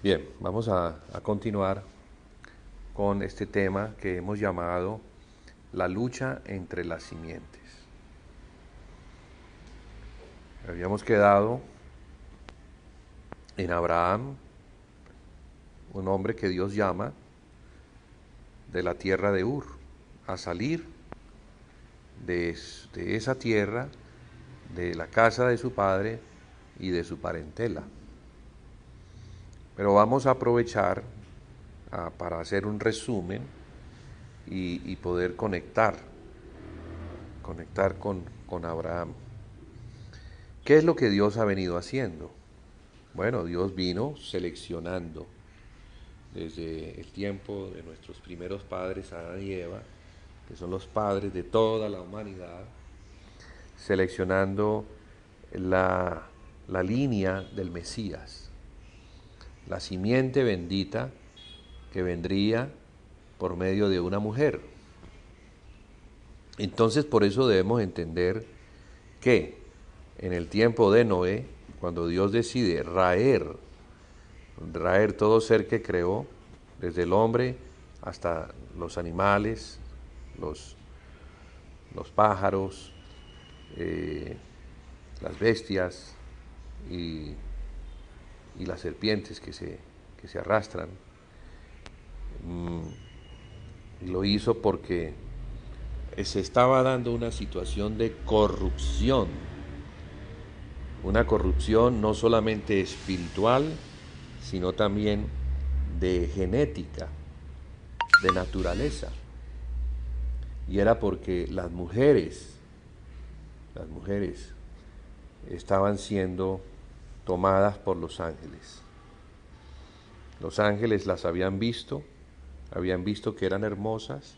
Bien, vamos a continuar con este tema que hemos llamado la lucha entre las simientes. Habíamos quedado en Abraham, un hombre que Dios llama de la tierra de Ur, a salir de esa tierra, de la casa de su padre y de su parentela. Pero vamos a aprovechar para hacer un resumen y poder conectar con Abraham. ¿Qué es lo que Dios ha venido haciendo? Bueno, Dios vino seleccionando desde el tiempo de nuestros primeros padres, Adán y Eva, que son los padres de toda la humanidad, seleccionando la línea del Mesías, la simiente bendita que vendría por medio de una mujer. Entonces, por eso debemos entender que en el tiempo de Noé, cuando Dios decide raer todo ser que creó, desde el hombre hasta los animales, los, los pájaros, las bestias y, y las serpientes que se arrastran. Y lo hizo porque se estaba dando una situación de corrupción, una corrupción no solamente espiritual, sino también de genética, de naturaleza. Y era porque las mujeres estaban siendo tomadas por los ángeles. Los ángeles las habían visto que eran hermosas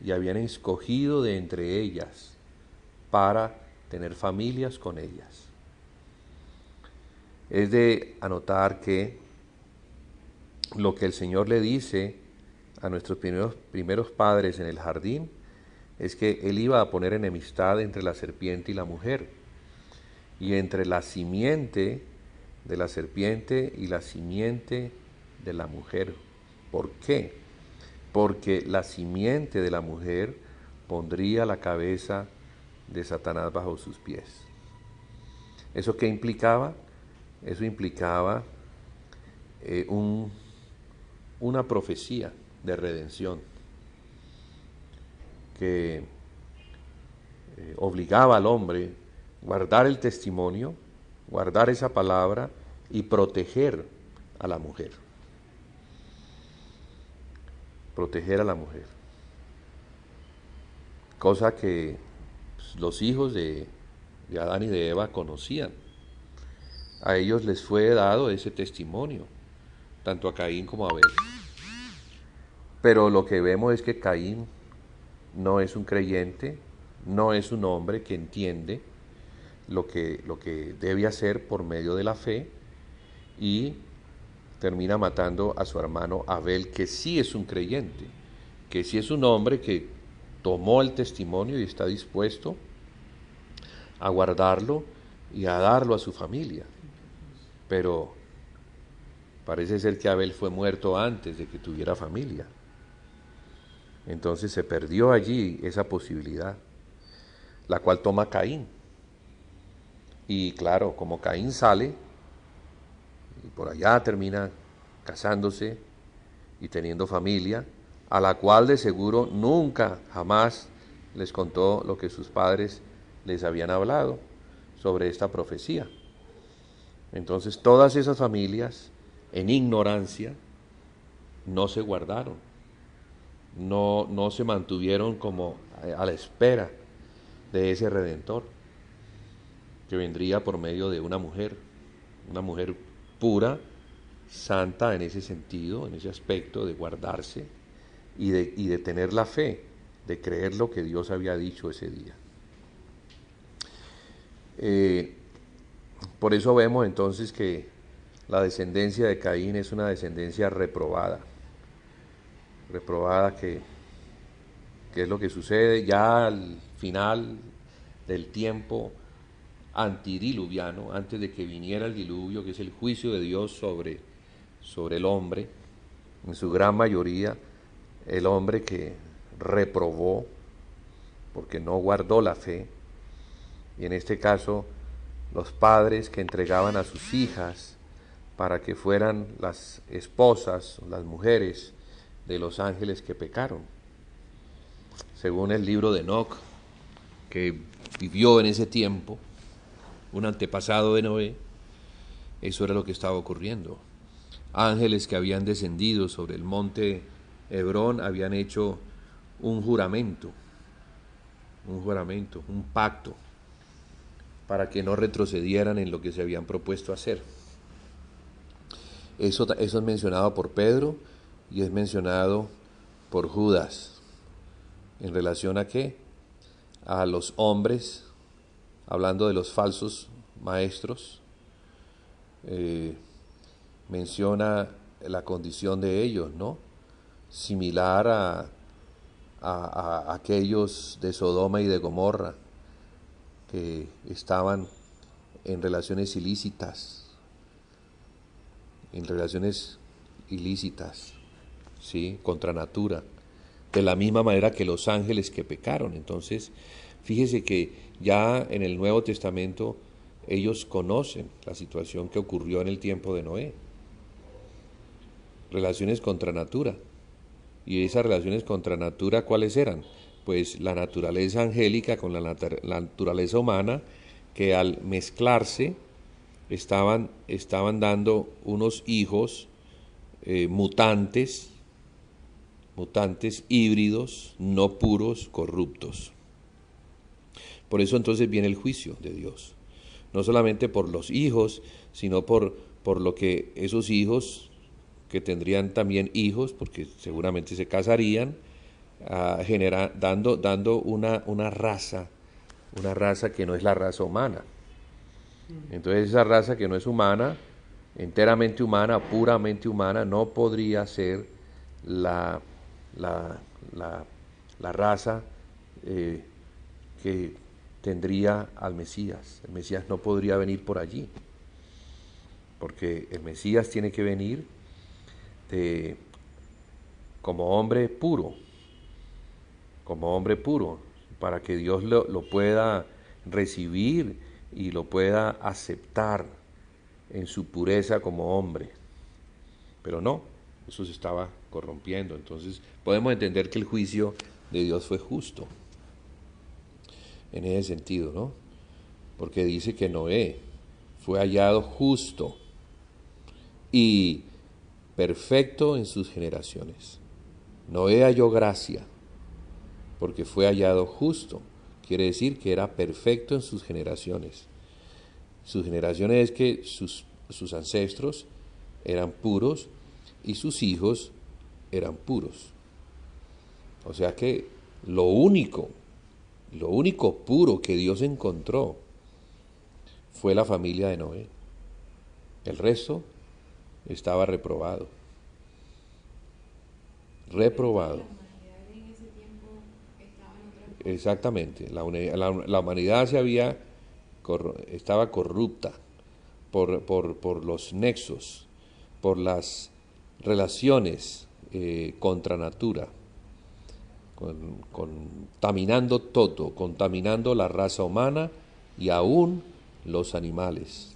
y habían escogido de entre ellas para tener familias con ellas. Es de anotar que lo que el Señor le dice a nuestros primeros padres en el jardín es que Él iba a poner enemistad entre la serpiente y la mujer, y entre la simiente de la serpiente y la simiente de la mujer. ¿Por qué? Porque la simiente de la mujer pondría la cabeza de Satanás bajo sus pies. ¿Eso qué implicaba? Eso implicaba una profecía de redención que obligaba al hombre a guardar el testimonio, guardar esa palabra y proteger a la mujer. Proteger a la mujer. Cosa que los hijos de Adán y de Eva conocían. A ellos les fue dado ese testimonio, tanto a Caín como a Abel. Pero lo que vemos es que Caín no es un creyente, no es un hombre que entiende lo que debe hacer por medio de la fe, y termina matando a su hermano Abel, que sí es un creyente, que sí es un hombre que tomó el testimonio y está dispuesto a guardarlo y a darlo a su familia. Pero parece ser que Abel fue muerto antes de que tuviera familia. Entonces se perdió allí esa posibilidad, la cual toma Caín. Y claro, como Caín sale, y por allá termina casándose y teniendo familia, a la cual de seguro nunca, jamás les contó lo que sus padres les habían hablado sobre esta profecía. Entonces todas esas familias, en ignorancia, no se guardaron, no se mantuvieron como a la espera de ese Redentor, que vendría por medio de una mujer pura, santa en ese sentido, en ese aspecto de guardarse y de tener la fe, de creer lo que Dios había dicho ese día. Por eso vemos entonces que la descendencia de Caín es una descendencia reprobada, que es lo que sucede ya al final del tiempo antidiluviano, antes de que viniera el diluvio, que es el juicio de Dios sobre el hombre, en su gran mayoría, el hombre que reprobó porque no guardó la fe, y en este caso los padres que entregaban a sus hijas para que fueran las esposas, las mujeres de los ángeles que pecaron. Según el libro de Enoc, que vivió en ese tiempo, un antepasado de Noé, eso era lo que estaba ocurriendo. Ángeles que habían descendido sobre el monte Hebrón habían hecho un juramento, un pacto, para que no retrocedieran en lo que se habían propuesto hacer. Eso es mencionado por Pedro y es mencionado por Judas. ¿En relación a qué? A los hombres, hablando de los falsos maestros, menciona la condición de ellos, ¿no? Similar a aquellos de Sodoma y de Gomorra, que estaban en relaciones ilícitas, ¿sí? Contra natura, de la misma manera que los ángeles que pecaron. Entonces, fíjese que ya en el Nuevo Testamento ellos conocen la situación que ocurrió en el tiempo de Noé. Relaciones contra natura. Y esas relaciones contra natura, ¿cuáles eran? Pues la naturaleza angélica con la naturaleza humana, que al mezclarse estaban dando unos hijos mutantes, híbridos, no puros, corruptos. Por eso entonces viene el juicio de Dios, no solamente por los hijos, sino por lo que esos hijos, que tendrían también hijos, porque seguramente se casarían, dando una raza que no es la raza humana. Entonces esa raza que no es humana, enteramente humana, puramente humana, no podría ser la raza que tendría al Mesías. El Mesías no podría venir por allí, porque el Mesías tiene que venir como hombre puro, para que Dios lo pueda recibir y lo pueda aceptar en su pureza como hombre. Pero no, eso se estaba corrompiendo. Entonces podemos entender que el juicio de Dios fue justo en ese sentido, ¿no? Porque dice que Noé fue hallado justo y perfecto en sus generaciones. Noé halló gracia porque fue hallado justo. Quiere decir que era perfecto en sus generaciones. Sus generaciones es que sus ancestros eran puros y sus hijos eran puros. O sea que lo único puro que Dios encontró fue la familia de Noé. El resto estaba reprobado. Exactamente. La humanidad estaba corrupta por los nexos, por las relaciones contra natura, contaminando todo, contaminando la raza humana y aún los animales.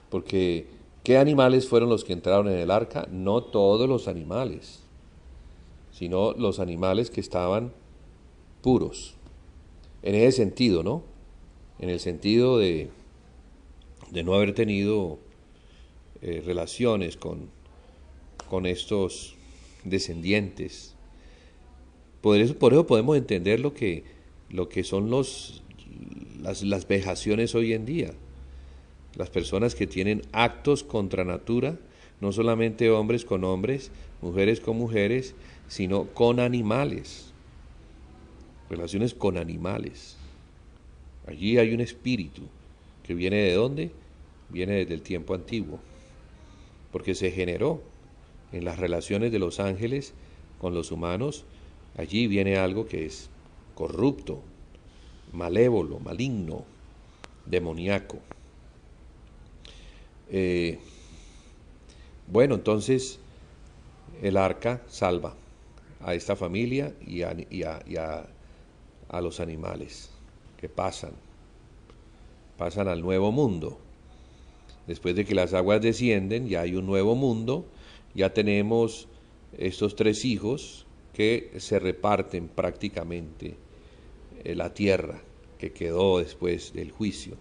Porque ¿qué animales fueron los que entraron en el arca? No todos los animales, sino los animales que estaban puros. En ese sentido, ¿no? En el sentido de no haber tenido relaciones con estos descendientes. Por eso podemos entender lo que son las vejaciones hoy en día. Las personas que tienen actos contra natura, no solamente hombres con hombres, mujeres con mujeres, sino con animales. Relaciones con animales. Allí hay un espíritu que viene ¿de dónde? Viene desde el tiempo antiguo, porque se generó en las relaciones de los ángeles con los humanos. Allí viene algo que es corrupto, malévolo, maligno, demoníaco. Eh, bueno, entonces el arca salva a esta familia a los animales que pasan al nuevo mundo. Después de que las aguas descienden, ya hay un nuevo mundo, ya tenemos estos tres hijos que se reparten prácticamente la tierra que quedó después del juicio.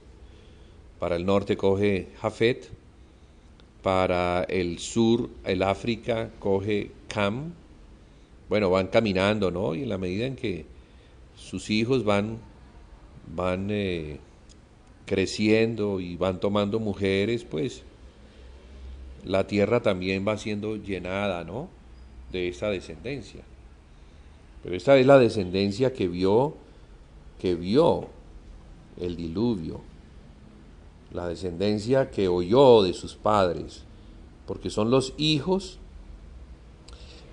Para el norte coge Jafet, para el sur, el África, coge Cam. Bueno, van caminando, ¿no? Y en la medida en que sus hijos van creciendo y van tomando mujeres, pues la tierra también va siendo llenada, ¿no? De esta descendencia. Pero esta es la descendencia que vio el diluvio, la descendencia que oyó de sus padres, porque son los hijos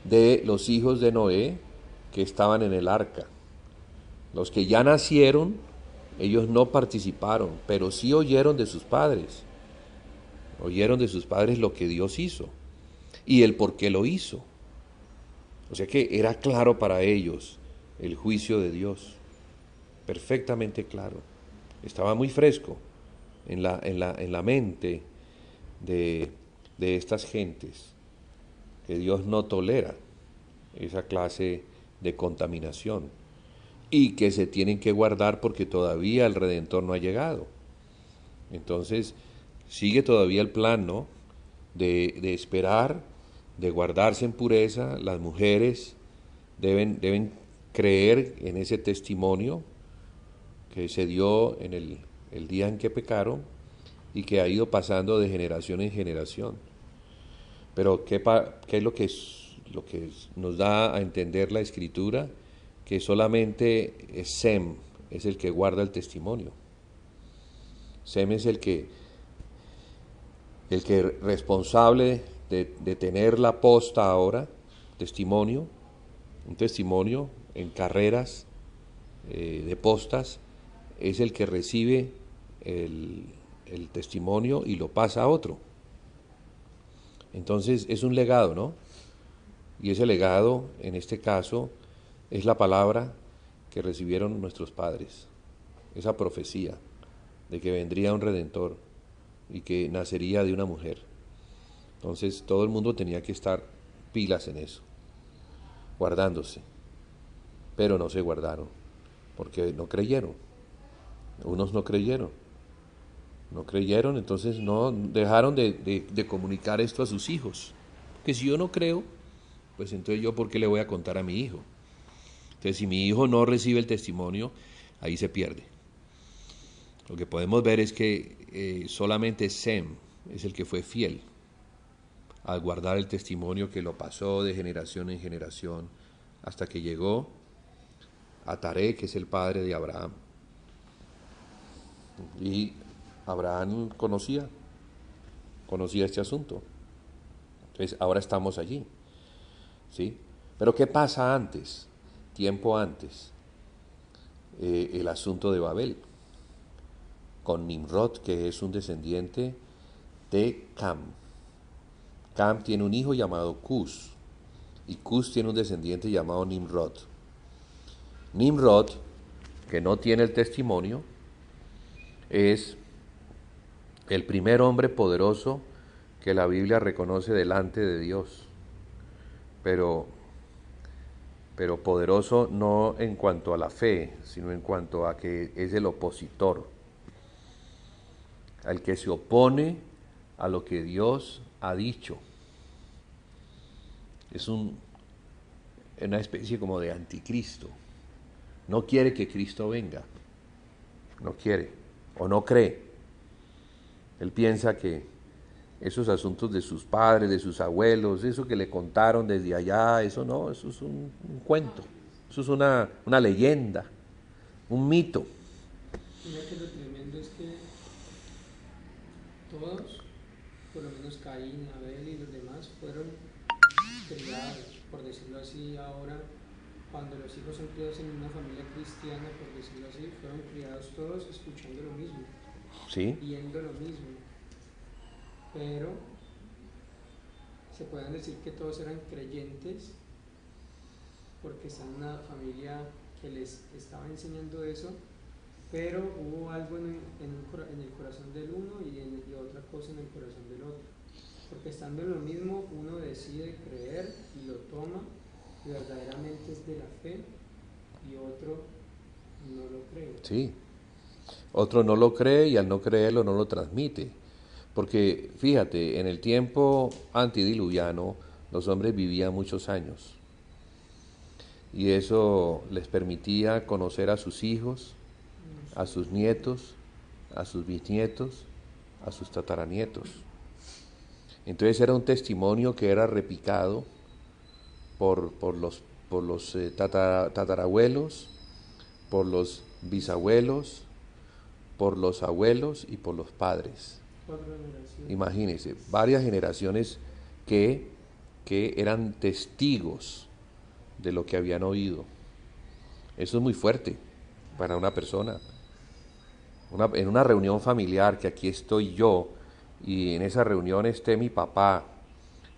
de Noé que estaban en el arca. Los que ya nacieron, ellos no participaron, pero sí oyeron de sus padres. Oyeron de sus padres lo que Dios hizo y el por qué lo hizo. O sea que era claro para ellos el juicio de Dios, perfectamente claro. Estaba muy fresco en la mente de estas gentes, que Dios no tolera esa clase de contaminación y que se tienen que guardar porque todavía el Redentor no ha llegado. Entonces, sigue todavía el plan, ¿no? De esperar, de guardarse en pureza. Las mujeres deben creer en ese testimonio que se dio en el día en que pecaron y que ha ido pasando de generación en generación. Pero ¿qué es lo que nos da a entender la Escritura? Que solamente Sem es el que guarda el testimonio. Sem es el que responsable de tener la posta ahora, testimonio, un testimonio en carreras de postas, es el que recibe el testimonio y lo pasa a otro. Entonces es un legado, ¿no? Y ese legado, en este caso, es la palabra que recibieron nuestros padres, esa profecía de que vendría un redentor y que nacería de una mujer. Entonces todo el mundo tenía que estar pilas en eso, guardándose, pero no se guardaron, porque no creyeron, unos no creyeron, entonces no dejaron de comunicar esto a sus hijos, que si yo no creo, pues entonces yo ¿por qué le voy a contar a mi hijo? Entonces si mi hijo no recibe el testimonio, ahí se pierde. Lo que podemos ver es que solamente Sem es el que fue fiel al guardar el testimonio que lo pasó de generación en generación hasta que llegó a Taré, que es el padre de Abraham. Y Abraham conocía este asunto. Entonces ahora estamos allí, ¿sí? Pero ¿qué pasa antes? Tiempo antes, el asunto de Babel, con Nimrod, que es un descendiente de Cam. Cam tiene un hijo llamado Cus, y Cus tiene un descendiente llamado Nimrod. Nimrod, que no tiene el testimonio, es el primer hombre poderoso que la Biblia reconoce delante de Dios, pero poderoso no en cuanto a la fe, sino en cuanto a que es el opositor, al que se opone a lo que Dios ha dicho. Es una especie como de anticristo. No quiere que Cristo venga, no quiere o no cree. Él piensa que esos asuntos de sus padres, de sus abuelos, eso que le contaron desde allá, eso no, eso es un cuento, eso es una leyenda, un mito. Mira que lo tremendo es que todos, por lo menos Caín, Abel y los demás, fueron criados, por decirlo así, ahora, cuando los hijos son criados en una familia cristiana, por decirlo así, fueron criados todos escuchando lo mismo, ¿Sí? viendo lo mismo. pero se pueden decir que todos eran creyentes porque están en una familia que les estaba enseñando eso, pero hubo algo en el corazón del uno y otra cosa en el corazón del otro. Porque estando en lo mismo, uno decide creer y lo toma y verdaderamente es de la fe, y otro no lo cree. Sí, otro no lo cree y al no creerlo no lo transmite. Porque fíjate, en el tiempo antidiluviano los hombres vivían muchos años y eso les permitía conocer a sus hijos, a sus nietos, a sus bisnietos, a sus tataranietos. Entonces era un testimonio que era replicado por los tatarabuelos, por los bisabuelos, por los abuelos y por los padres. Imagínense, varias generaciones que, que eran testigos de lo que habían oído. Eso es muy fuerte para una persona. En una reunión familiar, que aquí estoy yo, y en esa reunión esté mi papá,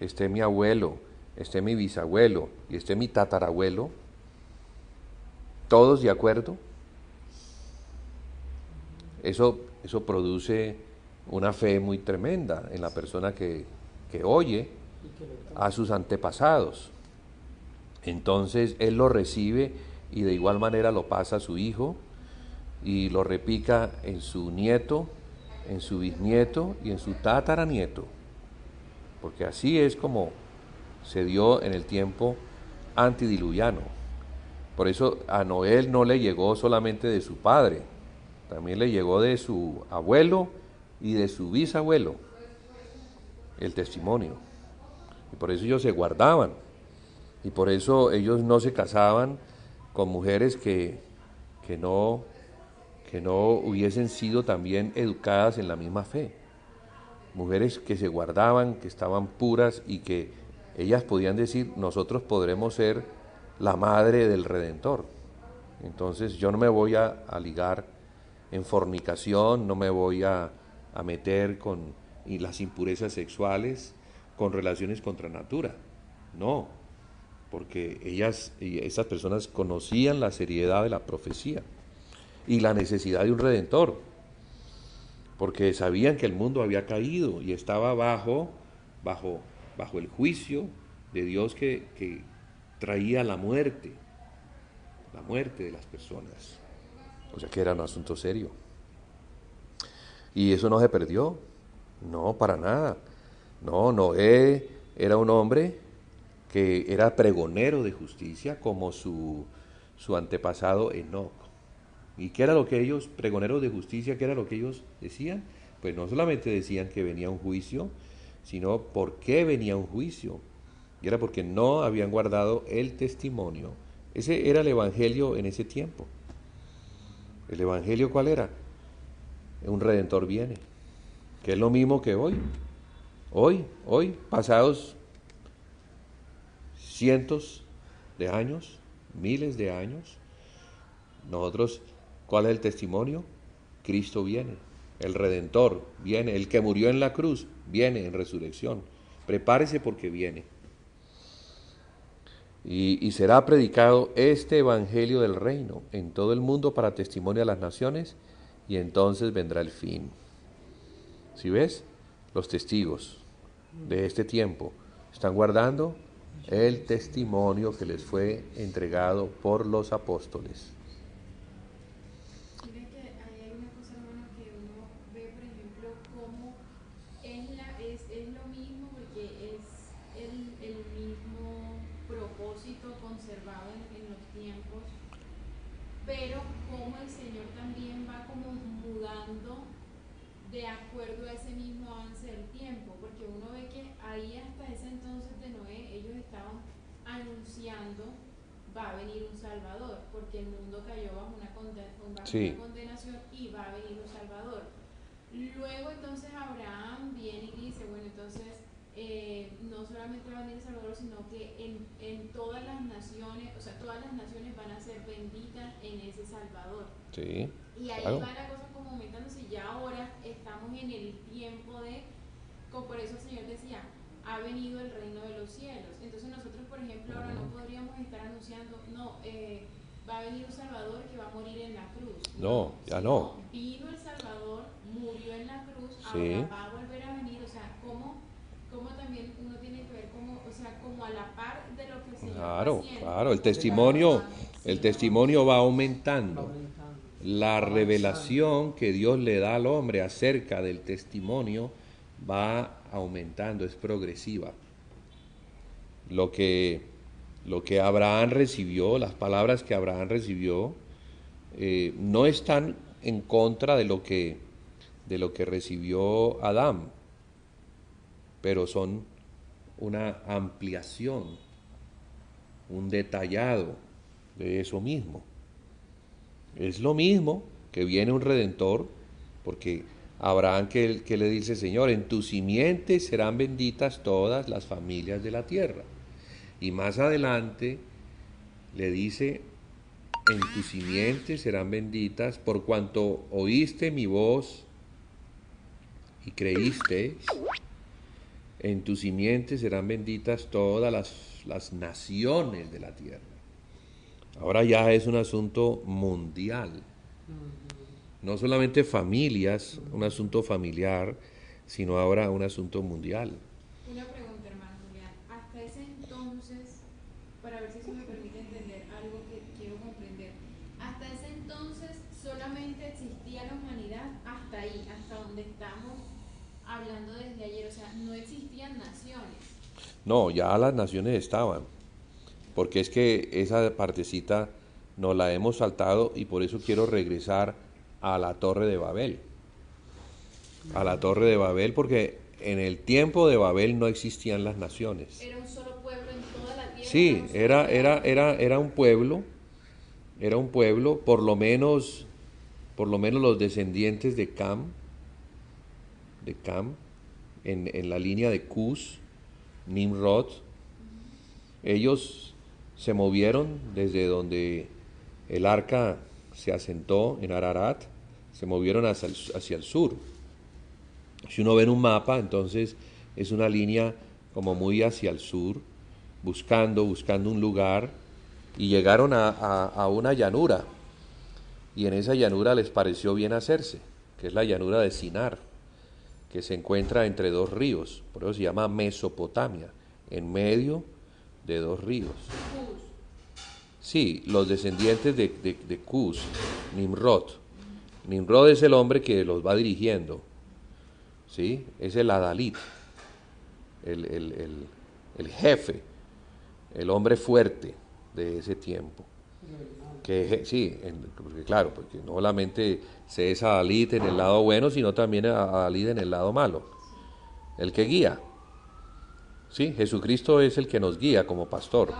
esté mi abuelo, esté mi bisabuelo y esté mi tatarabuelo, todos de acuerdo, eso produce una fe muy tremenda en la persona que oye a sus antepasados. Entonces él lo recibe y de igual manera lo pasa a su hijo y lo repica en su nieto, en su bisnieto y en su tataranieto. Porque así es como se dio en el tiempo antidiluviano. Por eso a Noé no le llegó solamente de su padre, también le llegó de su abuelo y de su bisabuelo el testimonio. Y por eso ellos se guardaban. Y por eso ellos no se casaban con mujeres que no, que no hubiesen sido también educadas en la misma fe. Mujeres que se guardaban, que estaban puras y que ellas podían decir, nosotros podremos ser la madre del Redentor. Entonces yo no me voy a ligar en fornicación, no me voy a meter con las impurezas sexuales, con relaciones contra natura. No, porque esas personas conocían la seriedad de la profecía y la necesidad de un Redentor, porque sabían que el mundo había caído y estaba bajo el juicio de Dios que traía la muerte de las personas. O sea que era un asunto serio. Y eso no se perdió, no, para nada. No, Noé era un hombre que era pregonero de justicia como su antepasado Enoc. ¿Y qué era lo que ellos, pregoneros de justicia, qué era lo que ellos decían? Pues no solamente decían que venía un juicio, sino por qué venía un juicio. Y era porque no habían guardado el testimonio. Ese era el evangelio en ese tiempo. ¿El evangelio cuál era? Un redentor viene, que es lo mismo que hoy. Hoy, pasados cientos de años, miles de años, nosotros, ¿cuál es el testimonio? Cristo viene, el Redentor viene, el que murió en la cruz viene en resurrección. Prepárese porque viene. Y será predicado este evangelio del reino en todo el mundo para testimonio a las naciones, y entonces vendrá el fin. ¿Sí ves? Los testigos de este tiempo están guardando el testimonio que les fue entregado por los apóstoles. Mira que ahí hay una cosa, hermano, que uno ve, por ejemplo, cómo es lo mismo, porque es el mismo propósito conservado en los tiempos, pero cómo el Señor también va como mudando de acuerdo a ese mismo avance del tiempo, porque uno ve que ahí hasta ese entonces de Noé ellos estaban anunciando va a venir un Salvador, porque el mundo cayó bajo una condenación y va a venir un Salvador. Luego entonces Abraham viene y dice, bueno, entonces no solamente va a venir el Salvador, sino que en todas las naciones, o sea, todas las naciones van a ser benditas en ese Salvador. Sí, y ahí claro. va la cosa como aumentándose. Ya ahora estamos en el tiempo de, como ha venido el reino de los cielos. Entonces nosotros, por ejemplo, ahora no podríamos estar anunciando, no, va a venir un Salvador que va a morir en la cruz. No, ya no. Vino el Salvador, murió en la cruz, Sí. ahora va a volver a venir. O sea, cómo también uno tiene que ver como a la par de lo que el Señor Claro, está haciendo. claro, el testimonio va aumentando. La revelación que Dios le da al hombre acerca del testimonio va aumentando, es progresiva. Lo que Abraham recibió, las palabras que Abraham recibió, no están en contra de lo que recibió Adán, pero son una ampliación, un detallado de eso mismo. Es lo mismo que viene un Redentor, porque Abraham que le dice, Señor, en tu simiente serán benditas todas las familias de la tierra. Y más adelante le dice, en tu simiente serán benditas por cuanto oíste mi voz y creíste, en tu simiente serán benditas todas las naciones de la tierra. Ahora ya es un asunto mundial, no solamente familias, un asunto familiar, sino ahora un asunto mundial. Una pregunta, hermano Julián. Hasta ese entonces, para ver si eso me permite entender algo que quiero comprender, hasta ese entonces solamente existía la humanidad hasta ahí, hasta donde estamos hablando desde ayer. O sea, no existían naciones. No, ya las naciones estaban, porque es que esa partecita nos la hemos saltado y por eso quiero regresar a la Torre de Babel. A la Torre de Babel, porque en el tiempo de Babel no existían las naciones. Era un solo pueblo en toda la tierra. Sí, era un pueblo, por lo menos los descendientes de Cam, en la línea de Cus, Nimrod, ellos se movieron desde donde el arca se asentó en Ararat, se movieron hacia el sur. Si uno ve en un mapa, entonces es una línea como muy hacia el sur, buscando un lugar, y llegaron a una llanura, y en esa llanura les pareció bien hacerse, que es la llanura de Sinar, que se encuentra entre dos ríos, por eso se llama Mesopotamia, en medio de dos ríos. Sí, los descendientes de Cus, Nimrod. Nimrod es el hombre que los va dirigiendo, ¿sí? Es el Adalit, el jefe, el hombre fuerte de ese tiempo. Sí, porque claro, porque no solamente se es Adalit en el lado bueno, sino también Adalit en el lado malo, el que guía. Sí, Jesucristo es el que nos guía como pastor.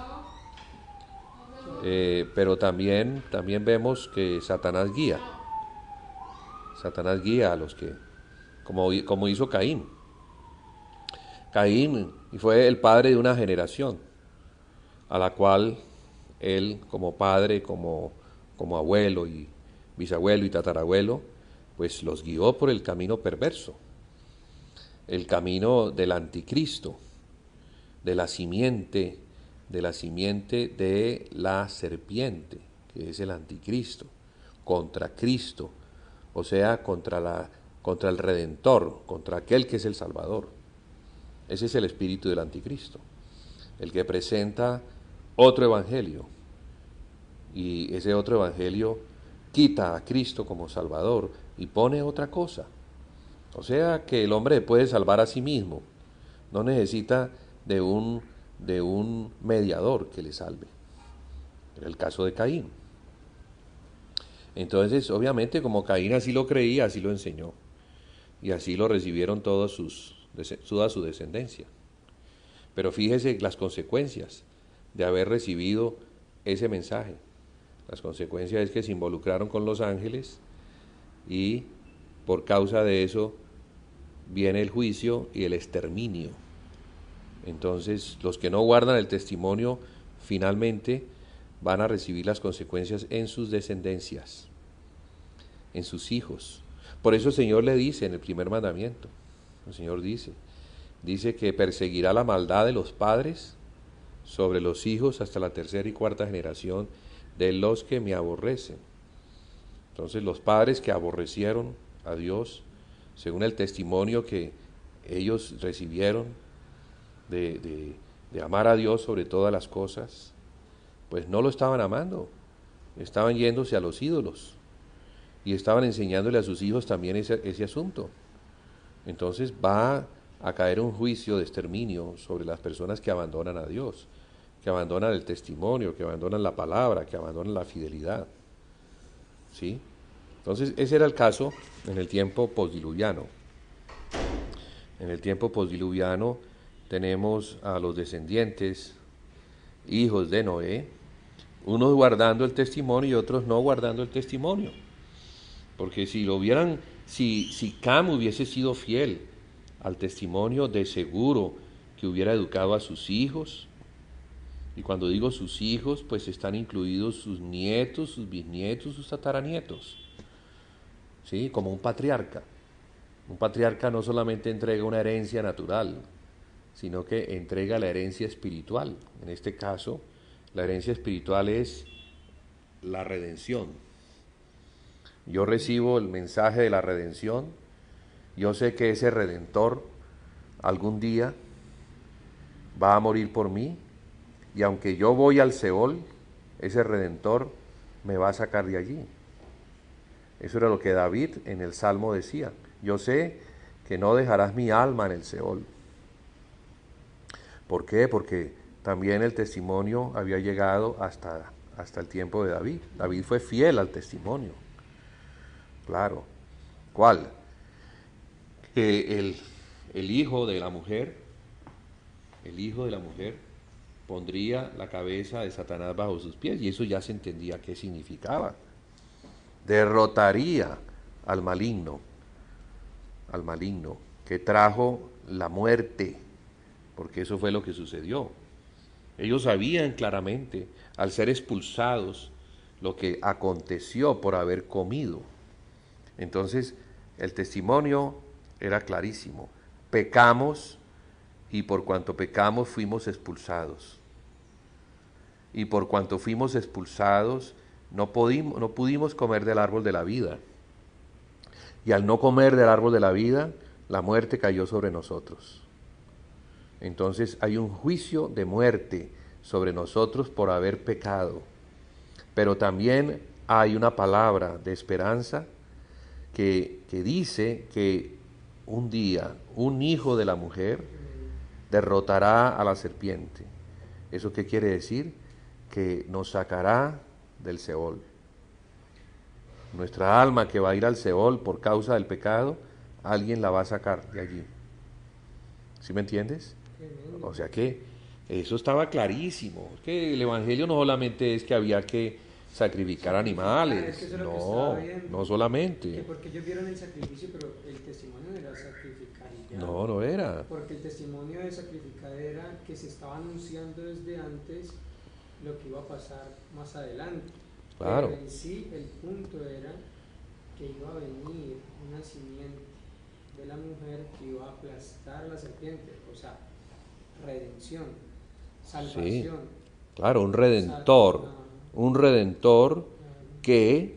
Pero también vemos que Satanás guía a los que, como hizo Caín fue el padre de una generación a la cual él como padre, como abuelo y bisabuelo y tatarabuelo, pues los guió por el camino perverso, el camino del anticristo, de la simiente de la serpiente, que es el anticristo, contra Cristo, o sea, contra el Redentor, contra aquel que es el Salvador. Ese es el espíritu del anticristo, el que presenta otro evangelio, y ese otro evangelio quita a Cristo como Salvador y pone otra cosa. O sea que el hombre puede salvar a sí mismo, no necesita de un mediador que le salve. Era el caso de Caín. Entonces, obviamente, como Caín así lo creía, así lo enseñó, y así lo recibieron toda su descendencia. Pero fíjese las consecuencias de haber recibido ese mensaje. Las consecuencias es que se involucraron con los ángeles y por causa de eso viene el juicio y el exterminio. Entonces, los que no guardan el testimonio finalmente van a recibir las consecuencias en sus descendencias, en sus hijos. Por eso el Señor le dice en el primer mandamiento, el Señor dice, dice que perseguirá la maldad de los padres sobre los hijos hasta la tercera y cuarta generación de los que me aborrecen. Entonces los padres que aborrecieron a Dios, según el testimonio que ellos recibieron de amar a Dios sobre todas las cosas, pues no lo estaban amando, estaban yéndose a los ídolos y estaban enseñándole a sus hijos también ese asunto. Entonces va a caer un juicio de exterminio sobre las personas que abandonan a Dios, que abandonan el testimonio, que abandonan la palabra, que abandonan la fidelidad. ¿Sí? Entonces ese era el caso en el tiempo postdiluviano. En el tiempo postdiluviano tenemos a los descendientes, hijos de Noé, unos guardando el testimonio y otros no guardando el testimonio. Porque si Cam hubiese sido fiel al testimonio, de seguro que hubiera educado a sus hijos. Y cuando digo sus hijos, pues están incluidos sus nietos, sus bisnietos, sus tataranietos. ¿Sí? Como un patriarca. Un patriarca no solamente entrega una herencia natural, sino que entrega la herencia espiritual. En este caso, la herencia espiritual es la redención. Yo recibo el mensaje de la redención, yo sé que ese Redentor algún día va a morir por mí, y aunque yo voy al Seol, ese Redentor me va a sacar de allí. Eso era lo que David en el Salmo decía: yo sé que no dejarás mi alma en el Seol. ¿Por qué? Porque también el testimonio había llegado hasta el tiempo de David. David fue fiel al testimonio. Claro. ¿Cuál? Que el hijo de la mujer pondría la cabeza de Satanás bajo sus pies, y eso ya se entendía qué significaba. Derrotaría al maligno que trajo la muerte, porque eso fue lo que sucedió. Ellos sabían claramente, al ser expulsados, lo que aconteció por haber comido. Entonces, el testimonio era clarísimo: pecamos, y por cuanto pecamos fuimos expulsados. Y por cuanto fuimos expulsados, no pudimos comer del árbol de la vida. Y al no comer del árbol de la vida, la muerte cayó sobre nosotros. Entonces hay un juicio de muerte sobre nosotros por haber pecado. Pero también hay una palabra de esperanza que dice que un día un hijo de la mujer derrotará a la serpiente. ¿Eso qué quiere decir? Que nos sacará del Seol. Nuestra alma que va a ir al Seol por causa del pecado, alguien la va a sacar de allí. ¿Sí me entiendes? O sea que eso estaba clarísimo. Es que el Evangelio no solamente es que había que sacrificar animales, Es que no solamente. Que porque ellos vieron el sacrificio, pero el testimonio era sacrificar y ya. No era. Porque el testimonio de sacrificar era que se estaba anunciando desde antes lo que iba a pasar más adelante. Claro. Pero en sí el punto era que iba a venir una simiente de la mujer que iba a aplastar a la serpiente, o sea, redención, salvación. Sí, claro, un redentor que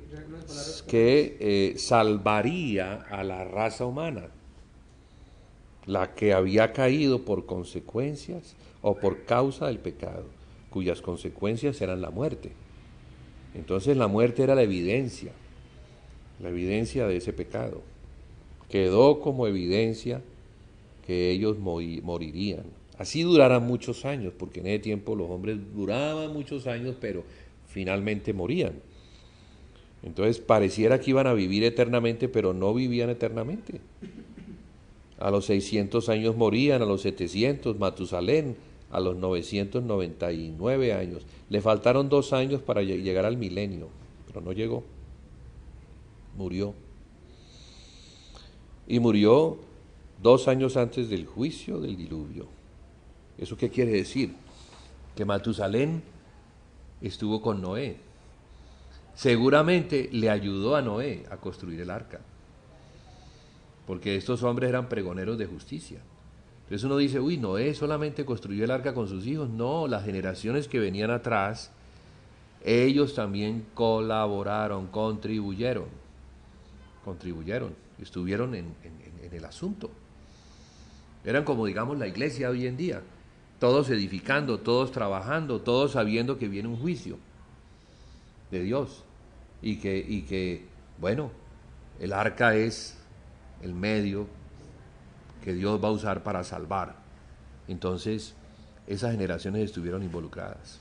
salvaría a la raza humana, la que había caído por consecuencias o por causa del pecado, cuyas consecuencias eran la muerte. Entonces la muerte era la evidencia de ese pecado. Quedó como evidencia que ellos morirían. Así durarán muchos años, porque en ese tiempo los hombres duraban muchos años, pero finalmente morían. Entonces pareciera que iban a vivir eternamente, pero no vivían eternamente. A los 600 años morían, a los 700, Matusalén, a los 999 años. Le faltaron 2 años para llegar al milenio, pero no llegó. Murió. Y murió 2 años antes del juicio del diluvio. ¿Eso qué quiere decir? Que Matusalén estuvo con Noé. Seguramente le ayudó a Noé a construir el arca, porque estos hombres eran pregoneros de justicia. Entonces uno dice, uy, Noé solamente construyó el arca con sus hijos. No, las generaciones que venían atrás, ellos también colaboraron, contribuyeron, estuvieron en el asunto. Eran como, digamos, la iglesia hoy en día, todos edificando, todos trabajando, todos sabiendo que viene un juicio de Dios y que bueno, el arca es el medio que Dios va a usar para salvar. Entonces, esas generaciones estuvieron involucradas.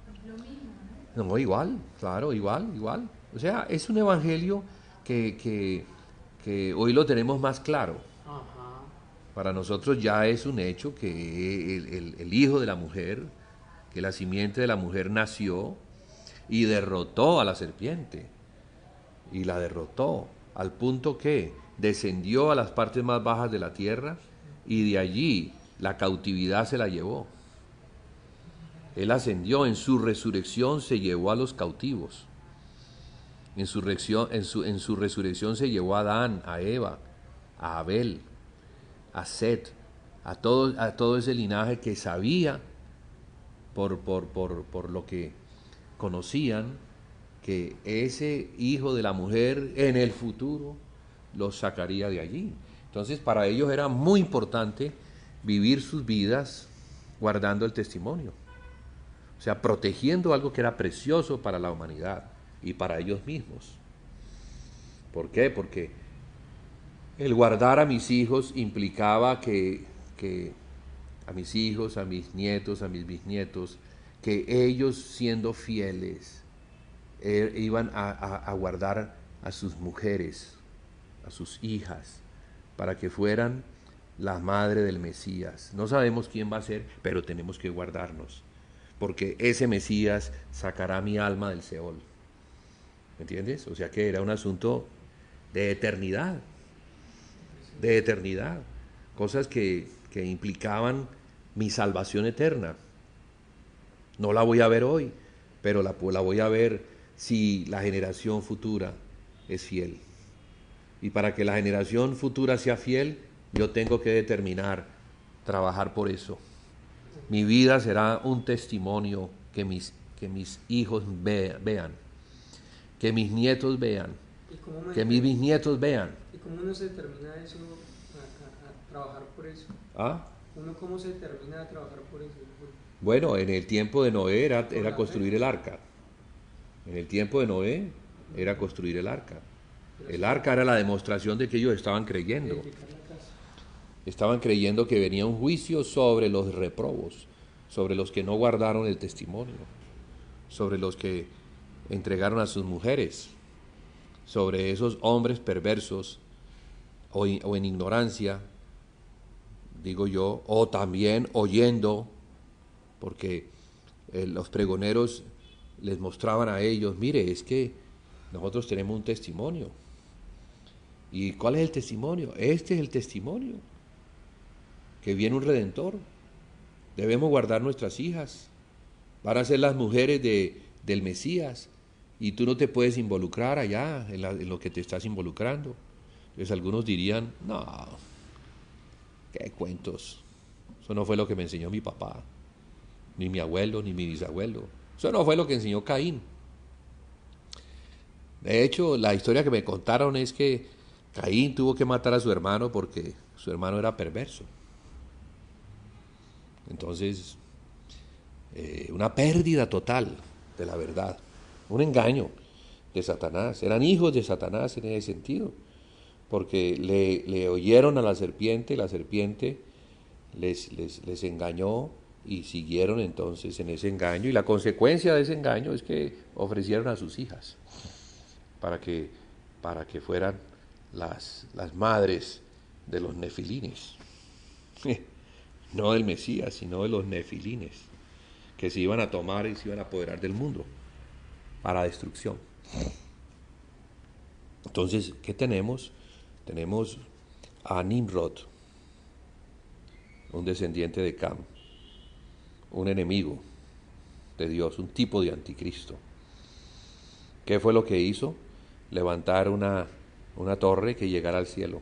Es lo mismo, ¿no? No, igual, claro, igual. O sea, es un evangelio que hoy lo tenemos más claro. Ajá. Para nosotros ya es un hecho que el hijo de la mujer, que la simiente de la mujer nació y derrotó a la serpiente. Y la derrotó al punto que descendió a las partes más bajas de la tierra y de allí la cautividad se la llevó. Él ascendió, en su resurrección se llevó a los cautivos. En su resurrección se llevó a Adán, a Eva, a Abel, a Set, a todo ese linaje que sabía por lo que conocían que ese hijo de la mujer en el futuro los sacaría de allí. Entonces para ellos era muy importante vivir sus vidas guardando el testimonio, o sea, protegiendo algo que era precioso para la humanidad y para ellos mismos. ¿Por qué? Porque el guardar a mis hijos implicaba que a mis hijos, a mis nietos, a mis bisnietos, que ellos siendo fieles iban a guardar a sus mujeres, a sus hijas, para que fueran la madre del Mesías. No sabemos quién va a ser, pero tenemos que guardarnos, porque ese Mesías sacará mi alma del Seol. ¿Me entiendes? O sea que era un asunto de eternidad, cosas que implicaban mi salvación eterna. No la voy a ver hoy, pero la voy a ver si la generación futura es fiel. Y para que la generación futura sea fiel, yo tengo que determinar, trabajar por eso. Mi vida será un testimonio que mis hijos vean, que mis nietos vean, que mis bisnietos vean. ¿Y cómo uno se determina eso, a trabajar por eso? ¿Ah? ¿Uno cómo se determina a trabajar por eso? Bueno, en el tiempo de Noé era construir el arca. En el tiempo de Noé era construir el arca. El arca era la demostración de que ellos estaban creyendo. Edificar la casa. Estaban creyendo que venía un juicio sobre los reprobos, sobre los que no guardaron el testimonio, sobre los que entregaron a sus mujeres, sobre esos hombres perversos o en ignorancia, digo yo, o también oyendo, porque los pregoneros les mostraban a ellos, mire, es que nosotros tenemos un testimonio. ¿Y cuál es el testimonio? Este es el testimonio, que viene un Redentor. Debemos guardar nuestras hijas, van a ser las mujeres del Mesías, y tú no te puedes involucrar allá en lo que te estás involucrando. Entonces algunos dirían, no, qué cuentos, eso no fue lo que me enseñó mi papá, ni mi abuelo, ni mi bisabuelo, eso no fue lo que enseñó Caín. De hecho, la historia que me contaron es que Caín tuvo que matar a su hermano porque su hermano era perverso. Entonces, una pérdida total de la verdad, un engaño de Satanás. Eran hijos de Satanás en ese sentido, porque le oyeron a la serpiente les engañó y siguieron entonces en ese engaño. Y la consecuencia de ese engaño es que ofrecieron a sus hijas para que fueran las madres de los nefilines. No del Mesías, sino de los nefilines, que se iban a tomar y se iban a apoderar del mundo para destrucción. Entonces, ¿qué tenemos? Tenemos a Nimrod, un descendiente de Cam, un enemigo de Dios, un tipo de anticristo. ¿Qué fue lo que hizo? Levantar una torre que llegara al cielo.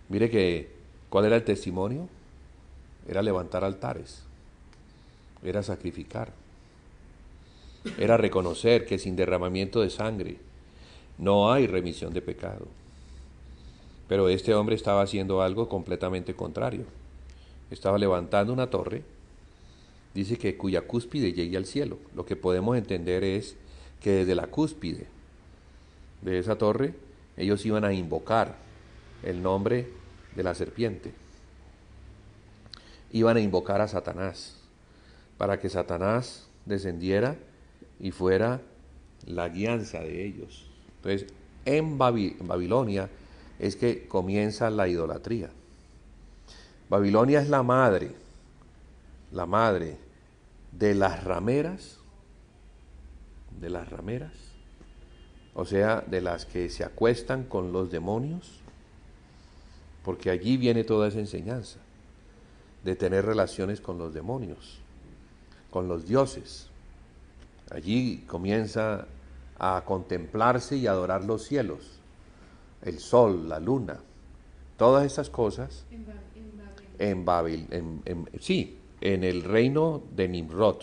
Mire que ¿Cuál era el testimonio? Era levantar altares, era sacrificar, era reconocer que sin derramamiento de sangre no hay remisión de pecado. Pero este hombre estaba haciendo algo completamente contrario. Estaba levantando una torre, dice que cuya cúspide llegue al cielo. Lo que podemos entender es que desde la cúspide de esa torre ellos iban a invocar el nombre de la serpiente. Iban a invocar a Satanás para que Satanás descendiera y fuera la guianza de ellos. Entonces, en Babilonia es que comienza la idolatría. Babilonia es la madre de las rameras, o sea, de las que se acuestan con los demonios, porque allí viene toda esa enseñanza de tener relaciones con los demonios, con los dioses. Allí comienza a contemplarse y adorar los cielos, el sol, la luna, todas estas cosas en el reino de Nimrod,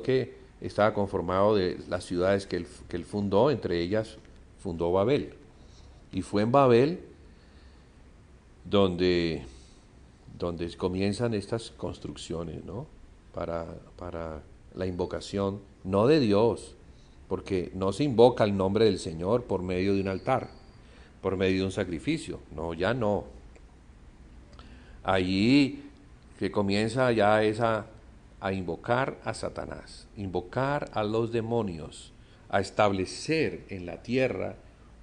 que estaba conformado de las ciudades que él fundó, entre ellas fundó Babel, y fue en Babel donde comienzan estas construcciones, ¿no? Para la invocación, no de Dios, porque no se invoca el nombre del Señor por medio de un altar, por medio de un sacrificio, no, ya no. Allí que comienza ya es a invocar a Satanás, invocar a los demonios, a establecer en la tierra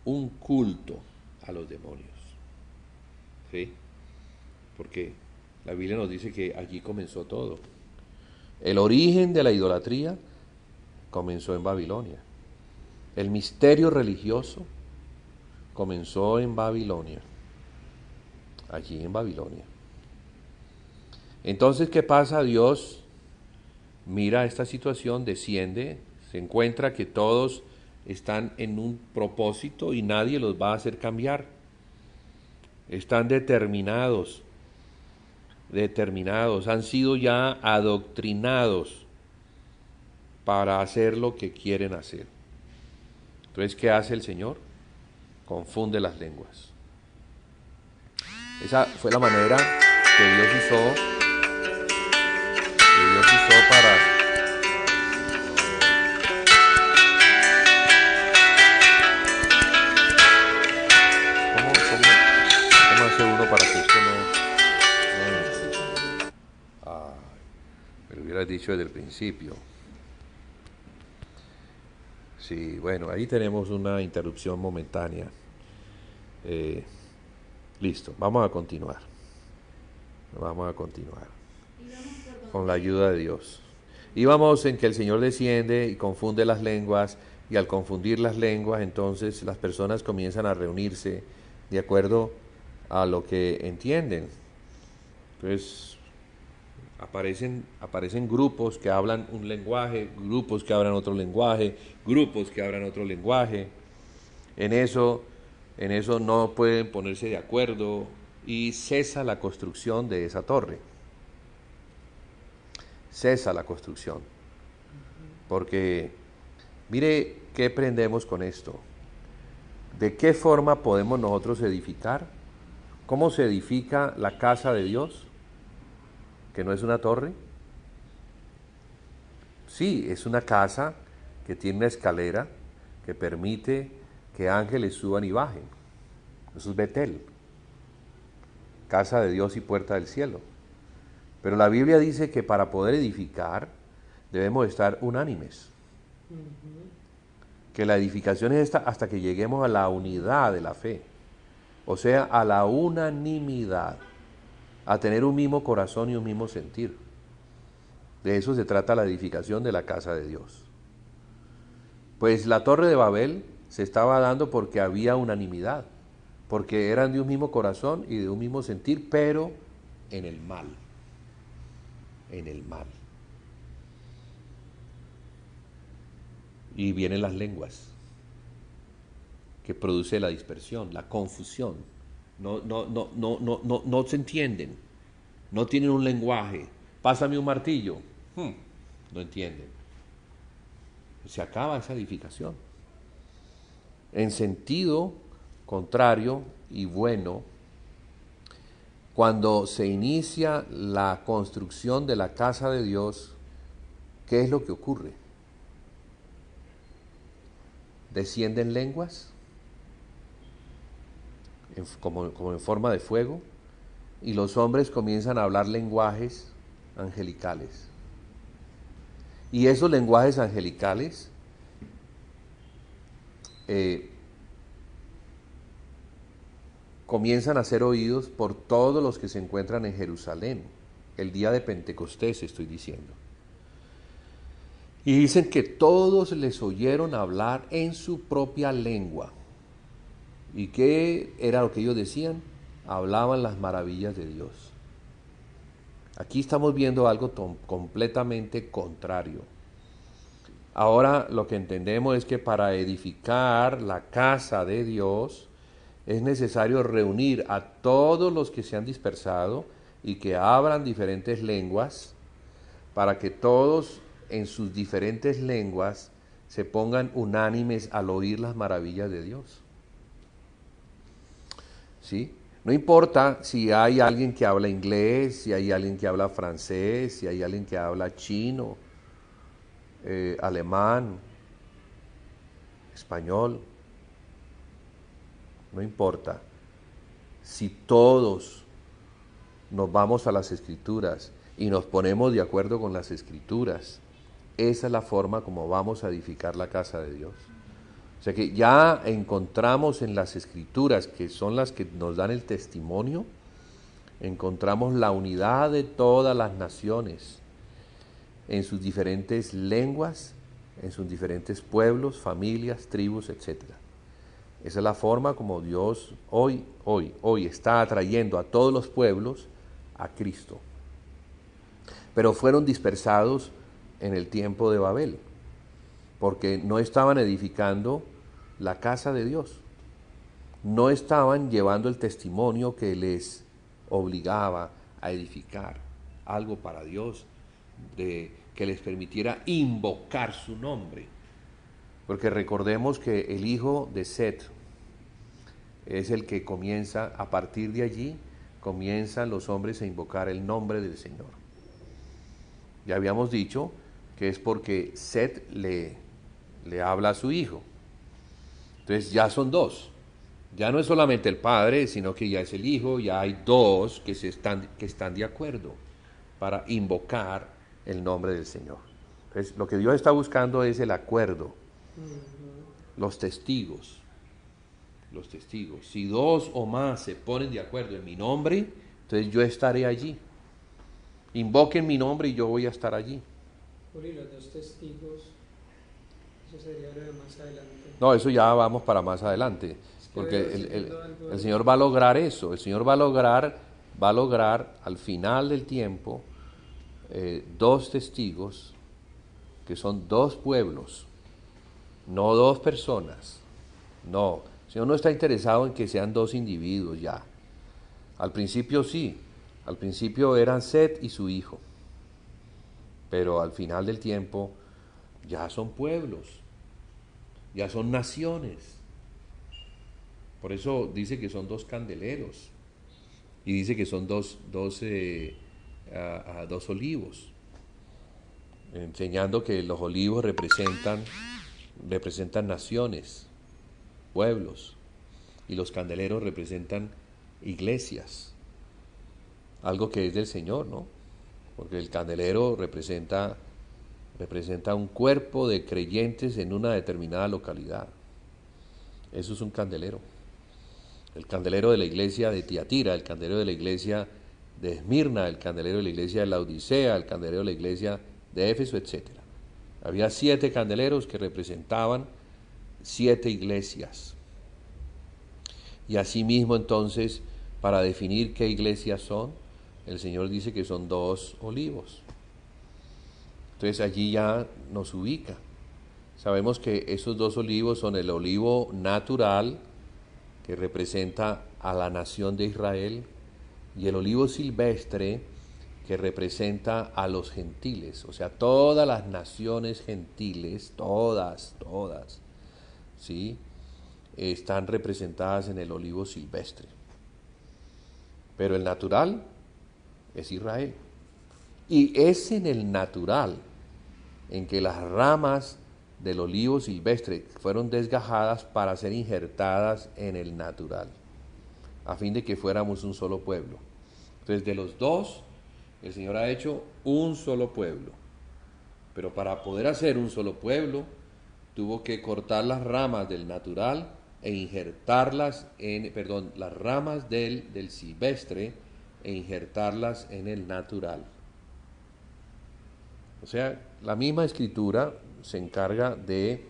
un culto a los demonios. ¿Sí? Porque la Biblia nos dice que allí comenzó todo. El origen de la idolatría comenzó en Babilonia. El misterio religioso comenzó en Babilonia. Allí en Babilonia. Entonces, ¿qué pasa? Dios mira esta situación, desciende, se encuentra que todos están en un propósito y nadie los va a hacer cambiar. Están determinados, han sido ya adoctrinados para hacer lo que quieren hacer. Entonces, ¿qué hace el Señor? Confunde las lenguas. Esa fue la manera que Dios usó para... ¿Cómo hace uno para que esto no... me lo hubieras dicho desde el principio. Sí, bueno, ahí tenemos una interrupción momentánea. Listo, vamos a continuar con la ayuda de Dios. Íbamos en que el Señor desciende y confunde las lenguas, y al confundir las lenguas, entonces las personas comienzan a reunirse de acuerdo a lo que entienden. Entonces aparecen grupos que hablan un lenguaje, grupos que hablan otro lenguaje, grupos que hablan otro lenguaje. En eso no pueden ponerse de acuerdo y cesa la construcción de esa torre. Cesa la construcción. Porque, mire qué aprendemos con esto. ¿De qué forma podemos nosotros edificar? ¿Cómo se edifica la casa de Dios? ¿Que no es una torre? Sí, es una casa que tiene una escalera que permite que ángeles suban y bajen. Eso es Betel, casa de Dios y puerta del cielo. Pero la Biblia dice que para poder edificar debemos estar unánimes. Que la edificación es esta hasta que lleguemos a la unidad de la fe. O sea, a la unanimidad. A tener un mismo corazón y un mismo sentir. De eso se trata la edificación de la casa de Dios. Pues la torre de Babel se estaba dando porque había unanimidad. Porque eran de un mismo corazón y de un mismo sentir, pero en el mal. En el mal. Y vienen las lenguas, que produce la dispersión, la confusión no se entienden, no tienen un lenguaje. Pásame un martillo, no entienden. Se acaba esa edificación. En sentido contrario y bueno, cuando se inicia la construcción de la casa de Dios, ¿qué es lo que ocurre? Descienden lenguas, como en forma de fuego, y los hombres comienzan a hablar lenguajes angelicales. Y esos lenguajes angelicales comienzan a ser oídos por todos los que se encuentran en Jerusalén, el día de Pentecostés estoy diciendo. Y dicen que todos les oyeron hablar en su propia lengua. ¿Y qué era lo que ellos decían? Hablaban las maravillas de Dios. Aquí estamos viendo algo completamente contrario. Ahora lo que entendemos es que para edificar la casa de Dios es necesario reunir a todos los que se han dispersado y que hablan diferentes lenguas, para que todos en sus diferentes lenguas se pongan unánimes al oír las maravillas de Dios. ¿Sí? No importa si hay alguien que habla inglés, si hay alguien que habla francés, si hay alguien que habla chino, alemán, español. No importa. Si todos nos vamos a las Escrituras y nos ponemos de acuerdo con las Escrituras, esa es la forma como vamos a edificar la casa de Dios. O sea que ya encontramos en las Escrituras, que son las que nos dan el testimonio, encontramos la unidad de todas las naciones, en sus diferentes lenguas, en sus diferentes pueblos, familias, tribus, etc. Esa es la forma como Dios hoy está atrayendo a todos los pueblos a Cristo. Pero fueron dispersados en el tiempo de Babel, porque no estaban edificando la casa de Dios, no estaban llevando el testimonio que les obligaba a edificar algo para Dios, que les permitiera invocar su nombre. Porque recordemos que el hijo de Set es el que comienza, a partir de allí, comienzan los hombres a invocar el nombre del Señor. Ya habíamos dicho que es porque Set le habla a su hijo. Entonces ya son dos. Ya no es solamente el padre, sino que ya es el hijo, ya hay dos que están de acuerdo para invocar el nombre del Señor. Entonces lo que Dios está buscando es el acuerdo, los testigos. Los testigos. Si dos o más se ponen de acuerdo en mi nombre, entonces yo estaré allí. Invoquen mi nombre y yo voy a estar allí. Uri, los dos testigos, eso sería lo de más adelante. No, eso ya vamos para más adelante, porque el Señor va a lograr eso. El Señor va a lograr al final del tiempo dos testigos, que son dos pueblos, no dos personas. No, el Señor no está interesado en que sean dos individuos ya. Al principio sí, al principio eran Set y su hijo, pero al final del tiempo ya son pueblos, ya son naciones. Por eso dice que son dos candeleros y dice que son dos olivos, enseñando que los olivos representan naciones, pueblos, y los candeleros representan iglesias, algo que es del Señor, ¿no? Porque el candelero representa un cuerpo de creyentes en una determinada localidad. Eso es un candelero. El candelero de la iglesia de Tiatira, el candelero de la iglesia de Esmirna, el candelero de la iglesia de Laodicea, el candelero de la iglesia de Éfeso, etc. Había 7 candeleros que representaban 7 iglesias. Y asimismo entonces, para definir qué iglesias son, el Señor dice que son 2 olivos. Entonces allí ya nos ubica. Sabemos que esos 2 olivos son el olivo natural, que representa a la nación de Israel, y el olivo silvestre que representa a los gentiles, o sea, todas las naciones gentiles, todas, ¿sí? Están representadas en el olivo silvestre. Pero el natural es Israel. Y es en el natural en que las ramas del olivo silvestre fueron desgajadas para ser injertadas en el natural, a fin de que fuéramos un solo pueblo. Entonces, de los dos, el Señor ha hecho un solo pueblo. Pero para poder hacer un solo pueblo, tuvo que cortar las ramas del natural e injertarlas las ramas del silvestre e injertarlas en el natural. O sea, la misma escritura se encarga de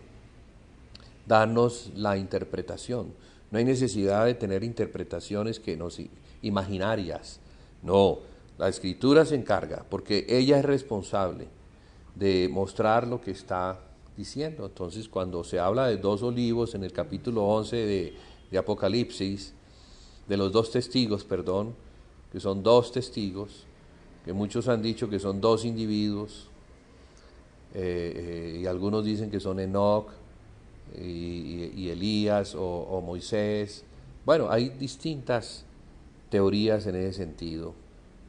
darnos la interpretación. No hay necesidad de tener interpretaciones imaginarias. No, la escritura se encarga, porque ella es responsable de mostrar lo que está diciendo. Entonces, cuando se habla de dos olivos en el capítulo 11 de Apocalipsis, de los dos testigos, que son dos testigos, que muchos han dicho que son dos individuos, y algunos dicen que son Enoc y Elías o Moisés. Bueno, hay distintas teorías en ese sentido,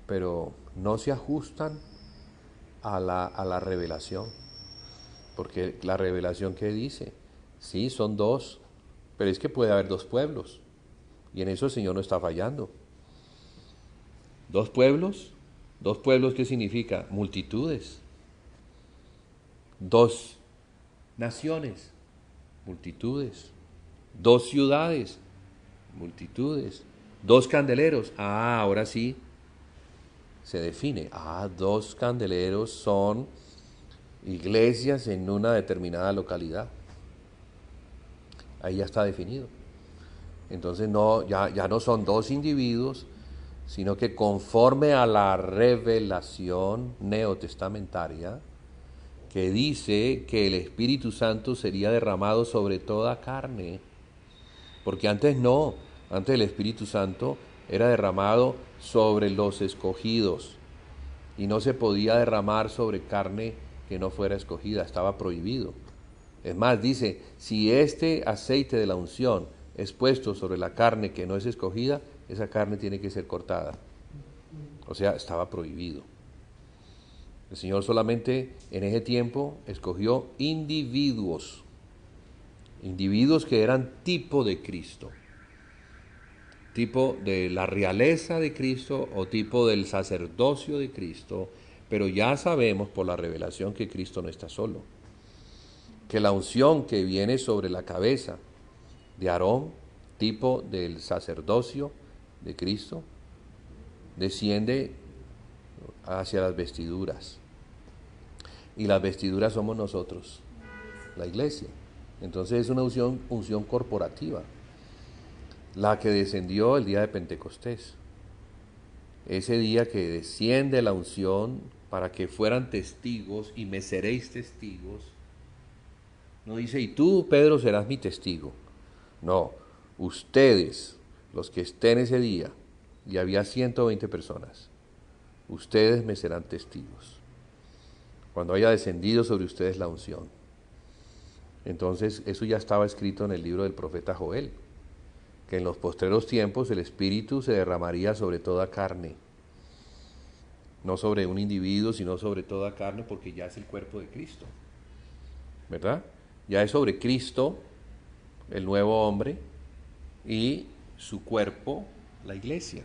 pero no se ajustan a la revelación, porque la revelación que dice, sí, son dos, pero es que puede haber dos pueblos, y en eso el Señor no está fallando. Dos pueblos, ¿qué significa? Multitudes. Dos naciones, multitudes. Dos ciudades, multitudes. Dos candeleros, ahora sí se define. Dos candeleros son iglesias en una determinada localidad. Ahí ya está definido. Entonces ya no son dos individuos, sino que conforme a la revelación neotestamentaria, que dice que el Espíritu Santo sería derramado sobre toda carne, porque antes el Espíritu Santo era derramado sobre los escogidos, y no se podía derramar sobre carne que no fuera escogida, estaba prohibido. Es más, dice, si este aceite de la unción es puesto sobre la carne que no es escogida, esa carne tiene que ser cortada. O sea, estaba prohibido. El Señor solamente en ese tiempo escogió individuos que eran tipo de Cristo, tipo de la realeza de Cristo o tipo del sacerdocio de Cristo, pero ya sabemos por la revelación que Cristo no está solo, que la unción que viene sobre la cabeza de Aarón, tipo del sacerdocio de Cristo, desciende hacia las vestiduras, y las vestiduras somos nosotros, la iglesia. Entonces es una unción corporativa, la que descendió el día de Pentecostés, ese día que desciende la unción para que fueran testigos, y me seréis testigos. No dice, y tú, Pedro, serás mi testigo. No, ustedes, los que estén ese día, y había 120 personas, ustedes me serán testigos cuando haya descendido sobre ustedes la unción. Entonces, eso ya estaba escrito en el libro del profeta Joel, que en los postreros tiempos el Espíritu se derramaría sobre toda carne, no sobre un individuo, sino sobre toda carne, porque ya es el cuerpo de Cristo, ¿verdad? Ya es sobre Cristo, el nuevo hombre, y su cuerpo, la iglesia.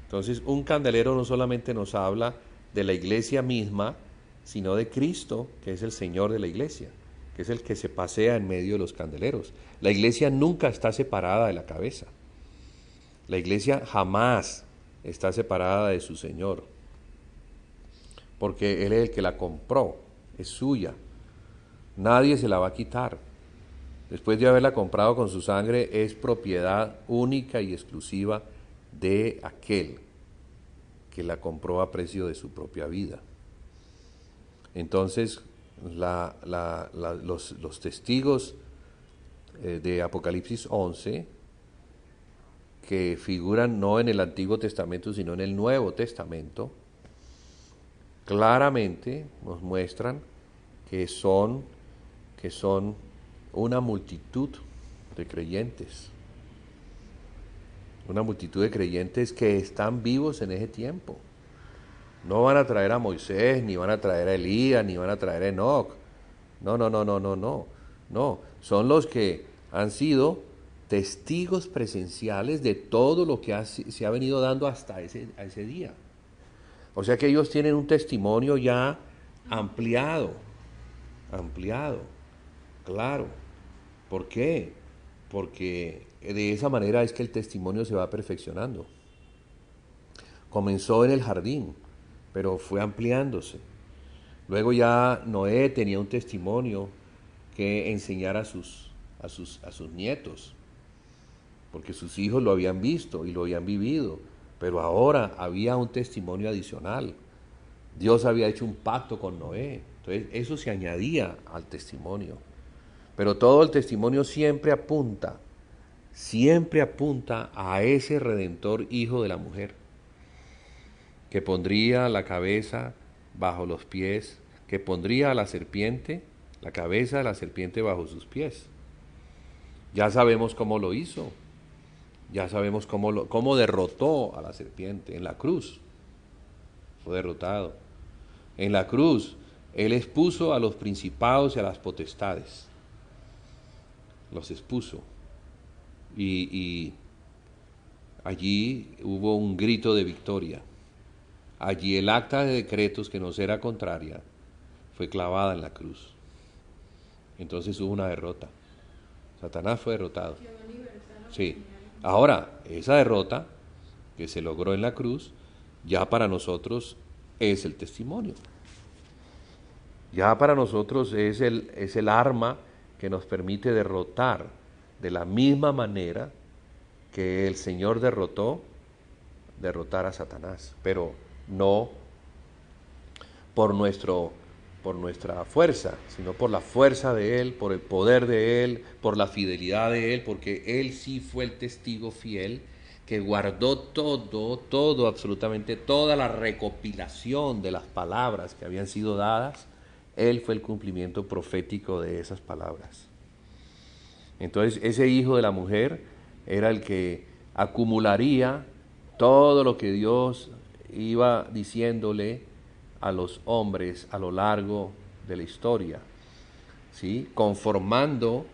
Entonces, un candelero no solamente nos habla de la iglesia misma, sino de Cristo, que es el Señor de la iglesia, que es el que se pasea en medio de los candeleros. La iglesia nunca está separada de la cabeza. La iglesia jamás está separada de su Señor, porque Él es el que la compró, es suya. Nadie se la va a quitar. Después de haberla comprado con su sangre, es propiedad única y exclusiva de aquel que la compró a precio de su propia vida. Entonces, los testigos de Apocalipsis 11 que figuran no en el Antiguo Testamento, sino en el Nuevo Testamento, claramente nos muestran que son una multitud de creyentes. Una multitud de creyentes que están vivos en ese tiempo. No van a traer a Moisés, ni van a traer a Elías, ni van a traer a Enoc. No. Son los que han sido testigos presenciales de todo lo que se ha venido dando hasta ese día. O sea que ellos tienen un testimonio ya ampliado, claro. ¿Por qué? Porque de esa manera es que el testimonio se va perfeccionando. Comenzó en el jardín, pero fue ampliándose. Luego ya Noé tenía un testimonio que enseñar a sus nietos, porque sus hijos lo habían visto y lo habían vivido, pero ahora había un testimonio adicional. Dios había hecho un pacto con Noé, entonces eso se añadía al testimonio. Pero todo el testimonio siempre apunta a ese Redentor Hijo de la mujer, que pondría la cabeza bajo los pies, que pondría a la cabeza de la serpiente bajo sus pies. Ya sabemos cómo lo hizo, ya sabemos cómo derrotó a la serpiente en la cruz. Fue derrotado. En la cruz, Él expuso a los principados y a las potestades. Los expuso. Y allí hubo un grito de victoria. Allí el acta de decretos, que nos era contraria, fue clavada en la cruz. Entonces hubo una derrota. Satanás fue derrotado. Sí. Ahora, esa derrota que se logró en la cruz, ya para nosotros es el testimonio. Ya para nosotros es el arma que nos permite derrotar de la misma manera que el Señor derrotar a Satanás, pero no por nuestra fuerza, sino por la fuerza de Él, por el poder de Él, por la fidelidad de Él, porque Él sí fue el testigo fiel que guardó todo, absolutamente toda la recopilación de las palabras que habían sido dadas. Él fue el cumplimiento profético de esas palabras. Entonces ese hijo de la mujer era el que acumularía todo lo que Dios iba diciéndole a los hombres a lo largo de la historia, ¿sí? Conformando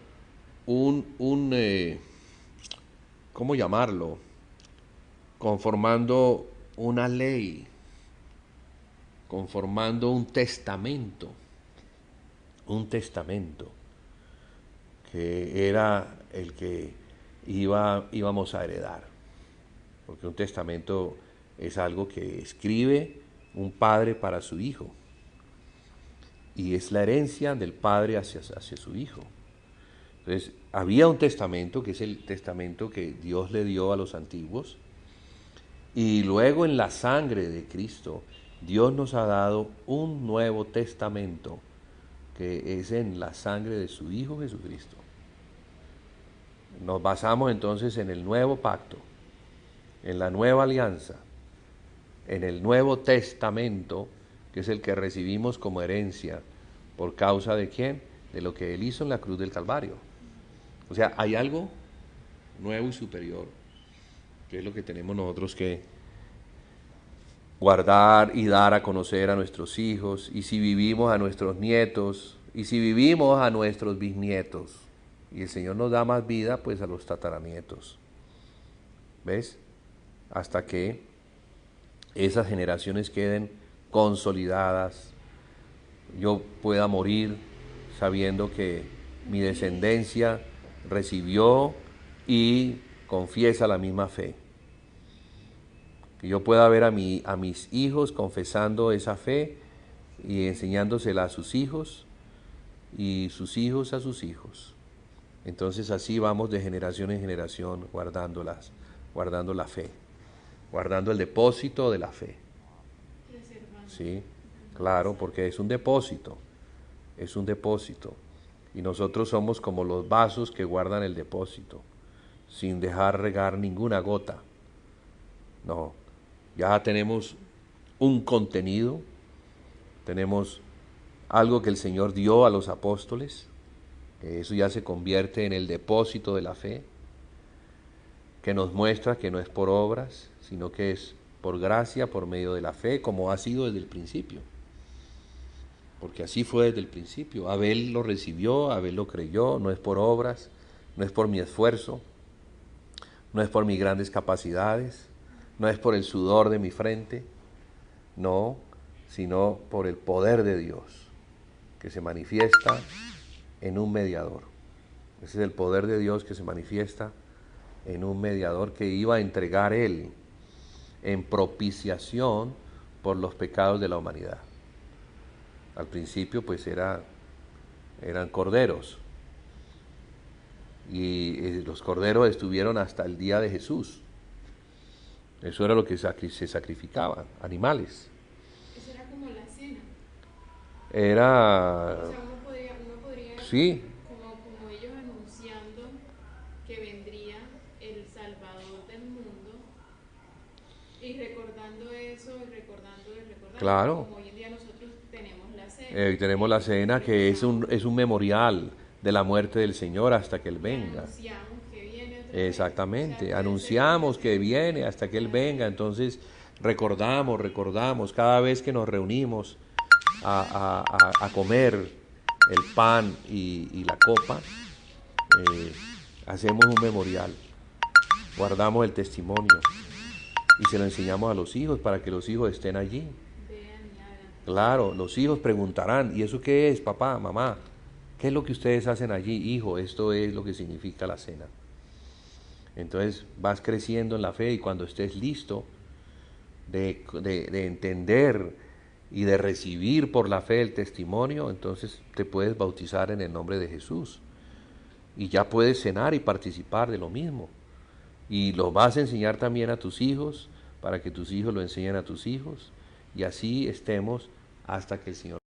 ¿cómo llamarlo? Conformando una ley, conformando un testamento que era el que íbamos a heredar, porque un testamento es algo que escribe un padre para su hijo, y es la herencia del padre hacia su hijo. Entonces, había un testamento, que es el testamento que Dios le dio a los antiguos, y luego en la sangre de Cristo, Dios nos ha dado un nuevo testamento, que es en la sangre de su Hijo Jesucristo. Nos basamos entonces en el nuevo pacto, en la nueva alianza, en el Nuevo Testamento, que es el que recibimos como herencia, ¿por causa de quién? De lo que Él hizo en la cruz del Calvario. O sea, hay algo nuevo y superior, que es lo que tenemos nosotros que guardar y dar a conocer a nuestros hijos, y si vivimos a nuestros nietos, y si vivimos a nuestros bisnietos, y el Señor nos da más vida, pues a los tataranietos. ¿Ves? Hasta que esas generaciones queden consolidadas, yo pueda morir sabiendo que mi descendencia recibió y confiesa la misma fe. Que yo pueda ver a mis hijos confesando esa fe y enseñándosela a sus hijos y sus hijos a sus hijos. Entonces así vamos de generación en generación guardando la fe, guardando el depósito de la fe. Sí, claro, porque es un depósito, y nosotros somos como los vasos que guardan el depósito. sin dejar regar ninguna gota. No, ya tenemos un contenido, tenemos algo que el Señor dio a los apóstoles, que eso ya se convierte en el depósito de la fe, que nos muestra que no es por obras, sino que es por gracia, por medio de la fe, como ha sido desde el principio. Porque así fue desde el principio. Abel lo recibió, Abel lo creyó, no es por obras, no es por mi esfuerzo, no es por mis grandes capacidades, no es por el sudor de mi frente, no, sino por el poder de Dios, que se manifiesta en un mediador. Ese es el poder de Dios que se manifiesta en un mediador que iba a entregar Él en propiciación por los pecados de la humanidad. Al principio pues eran corderos, y los corderos estuvieron hasta el día de Jesús. Eso era lo que se sacrificaba, animales. Eso era como la cena. Era... O sea, uno podría Sí, como ellos anunciando que vendría el Salvador del mundo y recordando eso y recordando y recordando. claro. Como hoy en día nosotros tenemos la cena. Tenemos la cena, que es un memorial de la muerte del Señor hasta que Él venga. Anunciamos que viene otra vez. Exactamente, O sea, puede anunciamos ser que viene hasta que Él venga, entonces recordamos, cada vez que nos reunimos a comer el pan y la copa, hacemos un memorial, guardamos el testimonio y se lo enseñamos a los hijos para que los hijos estén allí. vean y hagan. Claro, los hijos preguntarán, ¿y eso qué es, papá, mamá? ¿Qué es lo que ustedes hacen allí? Hijo, esto es lo que significa la cena. Entonces vas creciendo en la fe, y cuando estés listo de entender y de recibir por la fe el testimonio, entonces te puedes bautizar en el nombre de Jesús. Y ya puedes cenar y participar de lo mismo. Y lo vas a enseñar también a tus hijos, para que tus hijos lo enseñen a tus hijos. Y así estemos hasta que el Señor